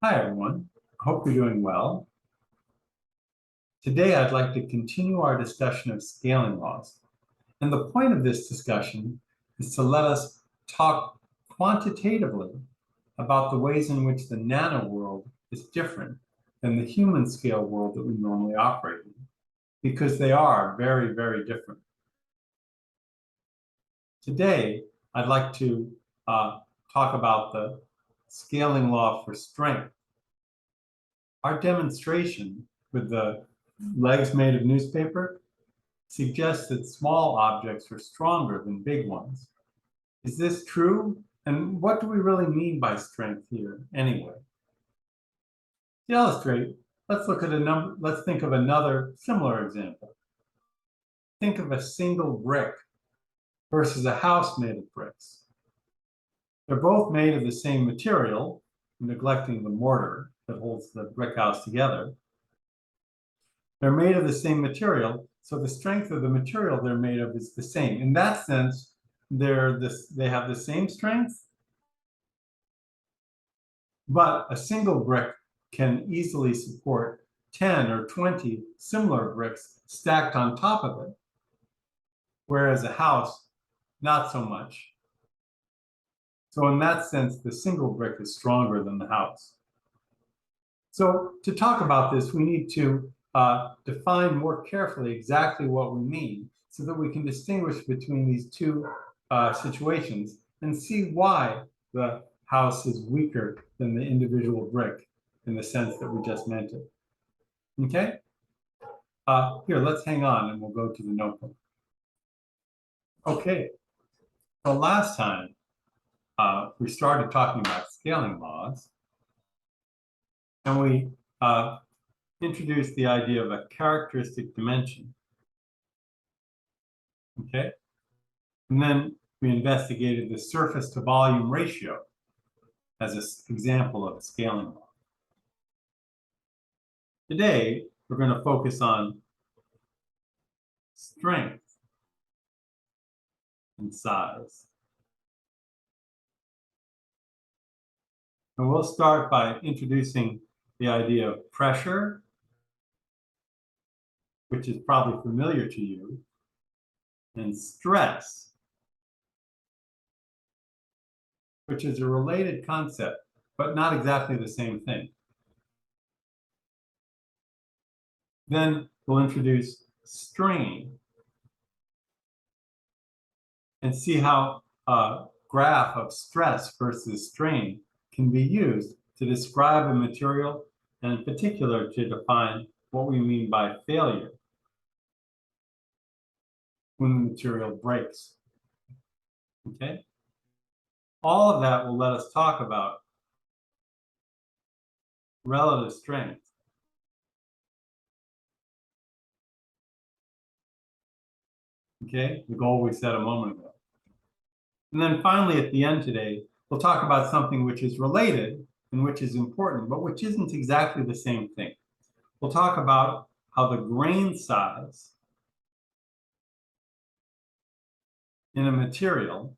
Hi, everyone. I hope you're doing well. Today, I'd like to continue our discussion of scaling laws. And the point of this discussion is to let us talk quantitatively about the ways in which the nano world is different than the human scale world that we normally operate in, because they are very, very different. Today, I'd like to talk about the scaling law for strength. Our demonstration with the legs made of newspaper suggests that small objects are stronger than big ones. Is this true? And what do we really mean by strength here anyway? To illustrate, let's think of another similar example. Think of a single brick versus a house made of bricks. They're both made of the same material, neglecting the mortar that holds the brick house together. They're made of the same material, so the strength of the material they're made of is the same. In that sense, they have the same strength, but a single brick can easily support 10 or 20 similar bricks stacked on top of it, whereas a house, not so much. So in that sense, the single brick is stronger than the house. So to talk about this, we need to define more carefully exactly what we mean so that we can distinguish between these two situations and see why the house is weaker than the individual brick in the sense that we just meant it. Okay? Here, let's hang on and we'll go to the notebook. Okay, so last time we started talking about scaling laws, and we introduced the idea of a characteristic dimension. Okay? And then we investigated the surface to volume ratio as an example of a scaling law. Today, we're going to focus on strength and size. And we'll start by introducing the idea of pressure, which is probably familiar to you, and stress, which is a related concept, but not exactly the same thing. Then we'll introduce strain and see how a graph of stress versus strain can be used to describe a material, and in particular to define what we mean by failure when the material breaks. Okay? All of that will let us talk about relative strength. Okay? The goal we set a moment ago. And then finally, at the end today, we'll talk about something which is related and which is important, but which isn't exactly the same thing. We'll talk about how the grain size in a material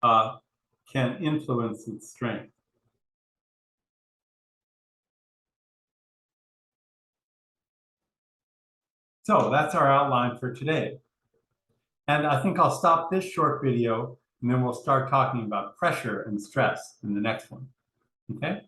can influence its strength. So that's our outline for today. And I think I'll stop this short video and then we'll start talking about pressure and stress in the next one. Okay?